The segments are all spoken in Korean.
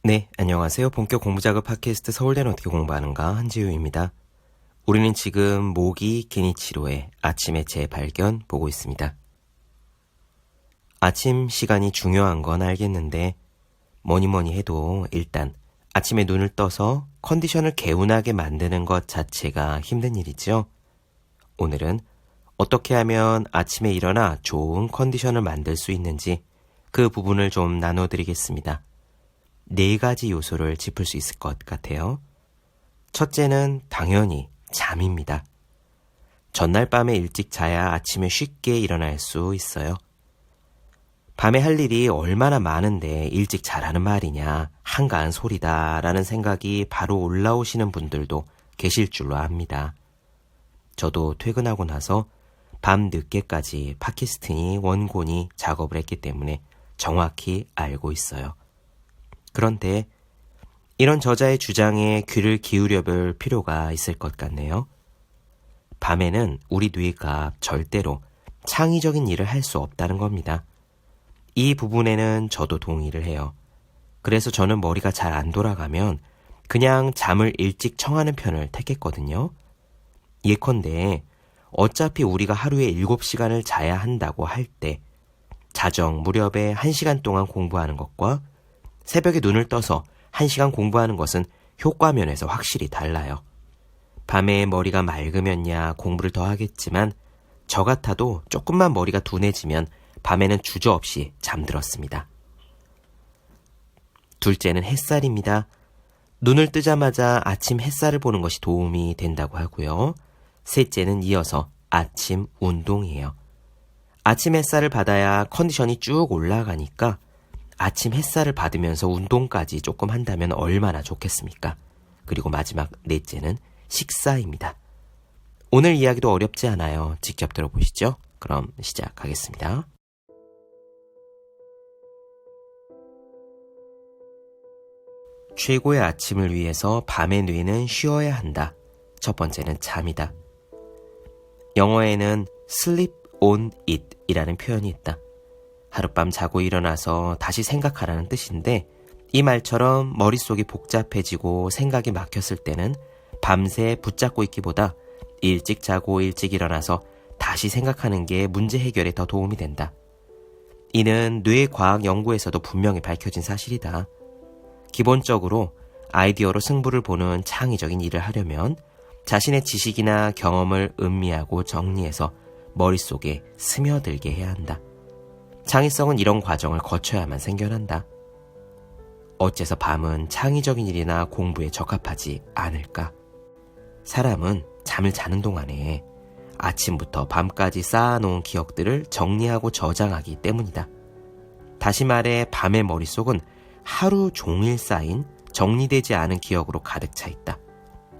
네, 안녕하세요. 본격 공부작업 팟캐스트 서울대는 어떻게 공부하는가 한지우입니다. 우리는 지금 모기 게니치로의 아침의 재발견 보고 있습니다. 아침 시간이 중요한 건 알겠는데 뭐니 해도 일단 아침에 눈을 떠서 컨디션을 개운하게 만드는 것 자체가 힘든 일이죠. 오늘은 어떻게 하면 아침에 일어나 좋은 컨디션을 만들 수 있는지 그 부분을 좀 나눠드리겠습니다. 4가지 요소를 짚을 수 있을 것 같아요. 첫째는 당연히 잠입니다. 전날 밤에 일찍 자야 아침에 쉽게 일어날 수 있어요. 밤에 할 일이 얼마나 많은데 일찍 자라는 말이냐, 한가한 소리다 라는 생각이 바로 올라오시는 분들도 계실 줄로 압니다. 저도 퇴근하고 나서 밤 늦게까지 팟캐스트니 원고니 작업을 했기 때문에 정확히 알고 있어요. 그런데 이런 저자의 주장에 귀를 기울여 볼 필요가 있을 것 같네요. 밤에는 우리 뇌가 절대로 창의적인 일을 할 수 없다는 겁니다. 이 부분에는 저도 동의를 해요. 그래서 저는 머리가 잘 안 돌아가면 그냥 잠을 일찍 청하는 편을 택했거든요. 예컨대 어차피 우리가 하루에 7시간을 자야 한다고 할 때 자정 무렵에 1시간 동안 공부하는 것과 새벽에 눈을 떠서 1시간 공부하는 것은 효과 면에서 확실히 달라요. 밤에 머리가 맑으면야 공부를 더 하겠지만 저 같아도 조금만 머리가 둔해지면 밤에는 주저없이 잠들었습니다. 둘째는 햇살입니다. 눈을 뜨자마자 아침 햇살을 보는 것이 도움이 된다고 하고요. 셋째는 이어서 아침 운동이에요. 아침 햇살을 받아야 컨디션이 쭉 올라가니까 아침 햇살을 받으면서 운동까지 조금 한다면 얼마나 좋겠습니까? 그리고 마지막 넷째는 식사입니다. 오늘 이야기도 어렵지 않아요. 직접 들어보시죠. 그럼 시작하겠습니다. 최고의 아침을 위해서 밤의 뇌는 쉬어야 한다. 첫 번째는 잠이다. 영어에는 sleep on it 이라는 표현이 있다. 하룻밤 자고 일어나서 다시 생각하라는 뜻인데 이 말처럼 머릿속이 복잡해지고 생각이 막혔을 때는 밤새 붙잡고 있기보다 일찍 자고 일찍 일어나서 다시 생각하는 게 문제 해결에 더 도움이 된다. 이는 뇌과학 연구에서도 분명히 밝혀진 사실이다. 기본적으로 아이디어로 승부를 보는 창의적인 일을 하려면 자신의 지식이나 경험을 음미하고 정리해서 머릿속에 스며들게 해야 한다. 창의성은 이런 과정을 거쳐야만 생겨난다. 어째서 밤은 창의적인 일이나 공부에 적합하지 않을까? 사람은 잠을 자는 동안에 아침부터 밤까지 쌓아놓은 기억들을 정리하고 저장하기 때문이다. 다시 말해 밤의 머릿속은 하루 종일 쌓인 정리되지 않은 기억으로 가득 차 있다.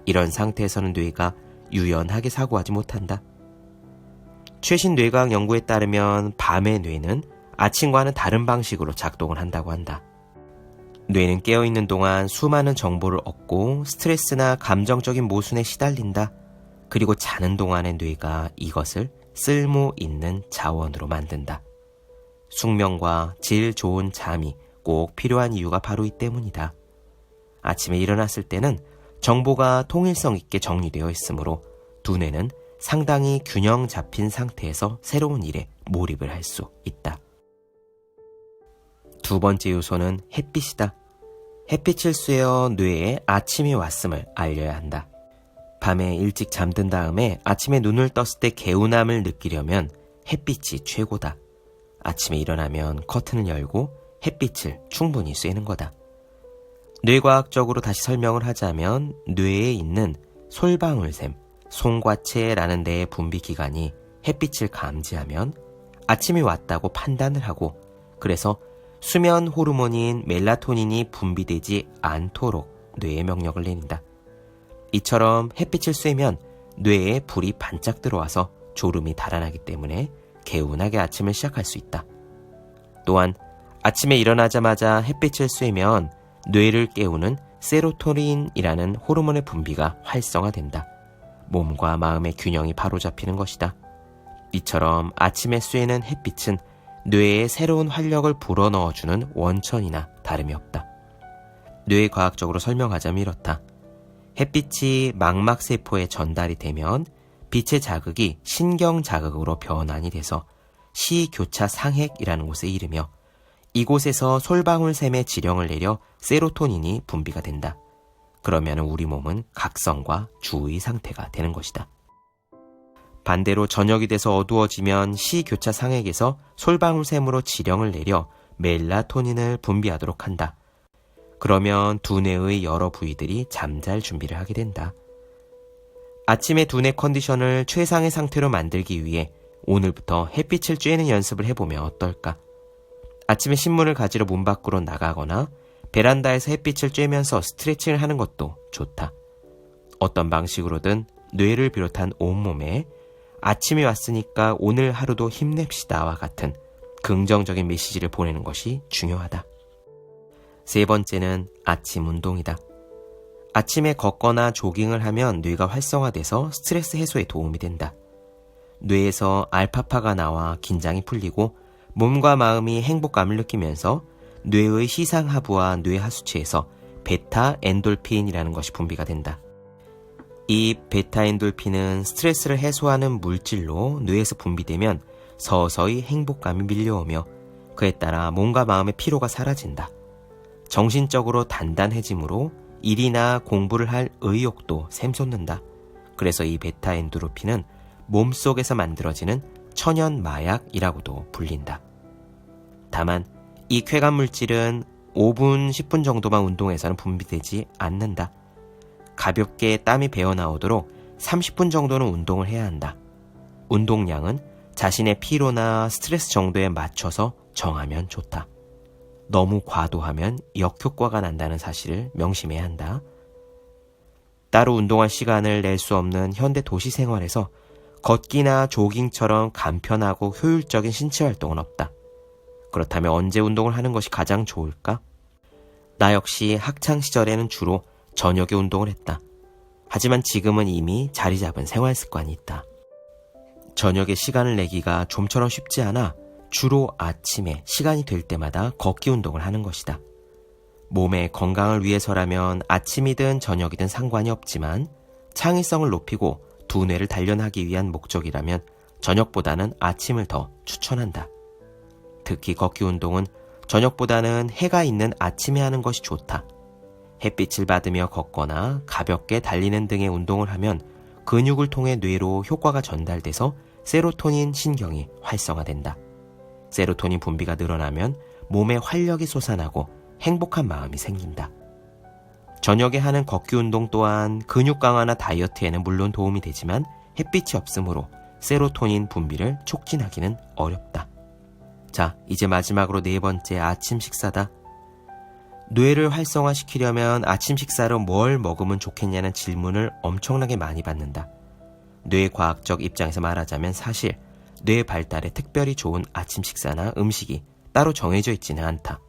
이런 상태에서는 뇌가 유연하게 사고하지 못한다. 최신 뇌과학 연구에 따르면 밤의 뇌는 아침과는 다른 방식으로 작동을 한다고 한다. 뇌는 깨어있는 동안 수많은 정보를 얻고 스트레스나 감정적인 모순에 시달린다. 그리고 자는 동안의 뇌가 이것을 쓸모 있는 자원으로 만든다. 숙면과 질 좋은 잠이 꼭 필요한 이유가 바로 이 때문이다. 아침에 일어났을 때는 정보가 통일성 있게 정리되어 있으므로 두뇌는 상당히 균형 잡힌 상태에서 새로운 일에 몰입을 할 수 있다. 두 번째 요소는 햇빛이다. 햇빛을 쐬어 뇌에 아침이 왔음을 알려야 한다. 밤에 일찍 잠든 다음에 아침에 눈을 떴을 때 개운함을 느끼려면 햇빛이 최고다. 아침에 일어나면 커튼을 열고 햇빛을 충분히 쐬는 거다. 뇌과학적으로 다시 설명을 하자면 뇌에 있는 솔방울샘, 송과체라는 데의 분비 기관이 햇빛을 감지하면 아침이 왔다고 판단을 하고 그래서 수면 호르몬인 멜라토닌이 분비되지 않도록 뇌에 명령을 내린다. 이처럼 햇빛을 쐬면 뇌에 불이 반짝 들어와서 졸음이 달아나기 때문에 개운하게 아침을 시작할 수 있다. 또한 아침에 일어나자마자 햇빛을 쐬면 뇌를 깨우는 세로토닌이라는 호르몬의 분비가 활성화된다. 몸과 마음의 균형이 바로잡히는 것이다. 이처럼 아침에 쐬는 햇빛은 뇌에 새로운 활력을 불어넣어주는 원천이나 다름이 없다. 뇌과학적으로 설명하자면 이렇다. 햇빛이 망막세포에 전달이 되면 빛의 자극이 신경자극으로 변환이 돼서 시교차상핵이라는 곳에 이르며 이곳에서 솔방울샘의 지령을 내려 세로토닌이 분비가 된다. 그러면 우리 몸은 각성과 주의 상태가 되는 것이다. 반대로 저녁이 돼서 어두워지면 시교차상핵에서 솔방울샘으로 지령을 내려 멜라토닌을 분비하도록 한다. 그러면 두뇌의 여러 부위들이 잠잘 준비를 하게 된다. 아침에 두뇌 컨디션을 최상의 상태로 만들기 위해 오늘부터 햇빛을 쬐는 연습을 해보면 어떨까? 아침에 신문을 가지러 문 밖으로 나가거나 베란다에서 햇빛을 쬐면서 스트레칭을 하는 것도 좋다. 어떤 방식으로든 뇌를 비롯한 온몸에 아침이 왔으니까 오늘 하루도 힘냅시다와 같은 긍정적인 메시지를 보내는 것이 중요하다. 세 번째는 아침 운동이다. 아침에 걷거나 조깅을 하면 뇌가 활성화돼서 스트레스 해소에 도움이 된다. 뇌에서 알파파가 나와 긴장이 풀리고 몸과 마음이 행복감을 느끼면서 뇌의 시상하부와 뇌하수체에서 베타 엔돌핀이라는 것이 분비가 된다. 이 베타 엔돌핀은 스트레스를 해소하는 물질로 뇌에서 분비되면 서서히 행복감이 밀려오며 그에 따라 몸과 마음의 피로가 사라진다. 정신적으로 단단해지므로 일이나 공부를 할 의욕도 샘솟는다. 그래서 이 베타 엔도르핀은 몸속에서 만들어지는 천연 마약이라고도 불린다. 다만 이 쾌감 물질은 5분, 10분 정도만 운동해서는 분비되지 않는다. 가볍게 땀이 배어나오도록 30분 정도는 운동을 해야 한다. 운동량은 자신의 피로나 스트레스 정도에 맞춰서 정하면 좋다. 너무 과도하면 역효과가 난다는 사실을 명심해야 한다. 따로 운동할 시간을 낼 수 없는 현대 도시 생활에서 걷기나 조깅처럼 간편하고 효율적인 신체 활동은 없다. 그렇다면 언제 운동을 하는 것이 가장 좋을까? 나 역시 학창 시절에는 주로 저녁에 운동을 했다. 하지만 지금은 이미 자리 잡은 생활 습관이 있다. 저녁에 시간을 내기가 좀처럼 쉽지 않아 주로 아침에 시간이 될 때마다 걷기 운동을 하는 것이다. 몸의 건강을 위해서라면 아침이든 저녁이든 상관이 없지만 창의성을 높이고 두뇌를 단련하기 위한 목적이라면 저녁보다는 아침을 더 추천한다. 특히 걷기 운동은 저녁보다는 해가 있는 아침에 하는 것이 좋다. 햇빛을 받으며 걷거나 가볍게 달리는 등의 운동을 하면 근육을 통해 뇌로 효과가 전달돼서 세로토닌 신경이 활성화된다. 세로토닌 분비가 늘어나면 몸에 활력이 솟아나고 행복한 마음이 생긴다. 저녁에 하는 걷기 운동 또한 근육 강화나 다이어트에는 물론 도움이 되지만 햇빛이 없으므로 세로토닌 분비를 촉진하기는 어렵다. 자, 이제 마지막으로 네 번째 아침 식사다. 뇌를 활성화시키려면 아침 식사로 뭘 먹으면 좋겠냐는 질문을 엄청나게 많이 받는다. 뇌과학적 입장에서 말하자면 사실 뇌 발달에 특별히 좋은 아침 식사나 음식이 따로 정해져 있지는 않다.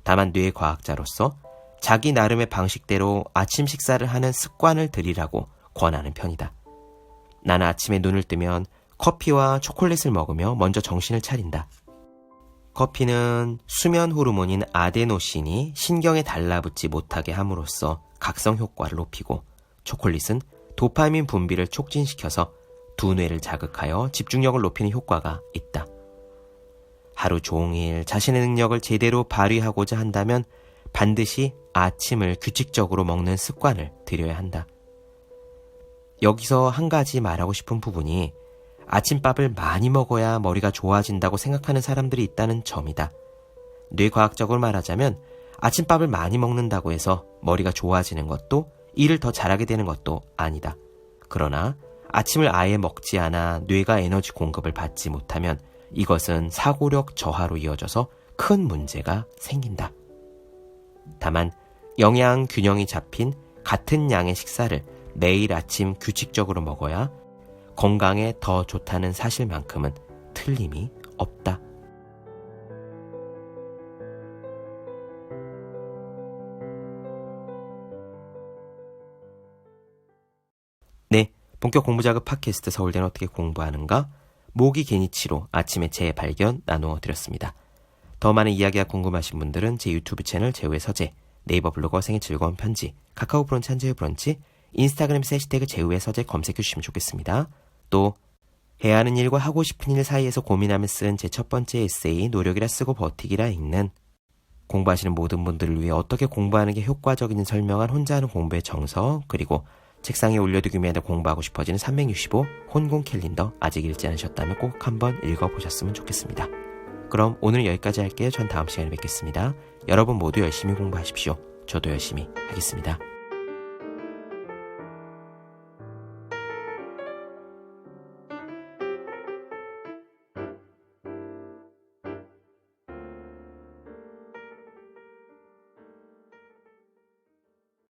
다만 뇌과학자로서 자기 나름의 방식대로 아침 식사를 하는 습관을 들이라고 권하는 편이다. 나는 아침에 눈을 뜨면 커피와 초콜릿을 먹으며 먼저 정신을 차린다. 커피는 수면 호르몬인 아데노신이 신경에 달라붙지 못하게 함으로써 각성 효과를 높이고, 초콜릿은 도파민 분비를 촉진시켜서 두뇌를 자극하여 집중력을 높이는 효과가 있다. 하루 종일 자신의 능력을 제대로 발휘하고자 한다면 반드시 아침을 규칙적으로 먹는 습관을 들여야 한다. 여기서 한 가지 말하고 싶은 부분이 아침밥을 많이 먹어야 머리가 좋아진다고 생각하는 사람들이 있다는 점이다. 뇌과학적으로 말하자면 아침밥을 많이 먹는다고 해서 머리가 좋아지는 것도 일을 더 잘하게 되는 것도 아니다. 그러나 아침을 아예 먹지 않아 뇌가 에너지 공급을 받지 못하면 이것은 사고력 저하로 이어져서 큰 문제가 생긴다. 다만 영양 균형이 잡힌 같은 양의 식사를 매일 아침 규칙적으로 먹어야 건강에 더 좋다는 사실만큼은 틀림이 없다. 네, 본격 공부자극 팟캐스트 서울대는 어떻게 공부하는가? 모기 개니치로 아침의 재발견 나누어 드렸습니다. 더 많은 이야기가 궁금하신 분들은 제 유튜브 채널 제우의 서재, 네이버 블로그 생의 즐거운 편지, 카카오 브런치 한주의 브런치, 인스타그램에서 해시태그 제우의 서재 검색해 주시면 좋겠습니다. 또 해야 하는 일과 하고 싶은 일 사이에서 고민하며 쓴 제 첫 번째 에세이 노력이라 쓰고 버티기라 읽는 공부하시는 모든 분들을 위해 어떻게 공부하는 게 효과적인지 설명한 혼자 하는 공부의 정석, 그리고 책상에 올려두기만 해도 공부하고 싶어지는 365 혼공 캘린더 아직 읽지 않으셨다면 꼭 한번 읽어보셨으면 좋겠습니다. 그럼 오늘 여기까지 할게요. 전 다음 시간에 뵙겠습니다. 여러분 모두 열심히 공부하십시오. 저도 열심히 하겠습니다.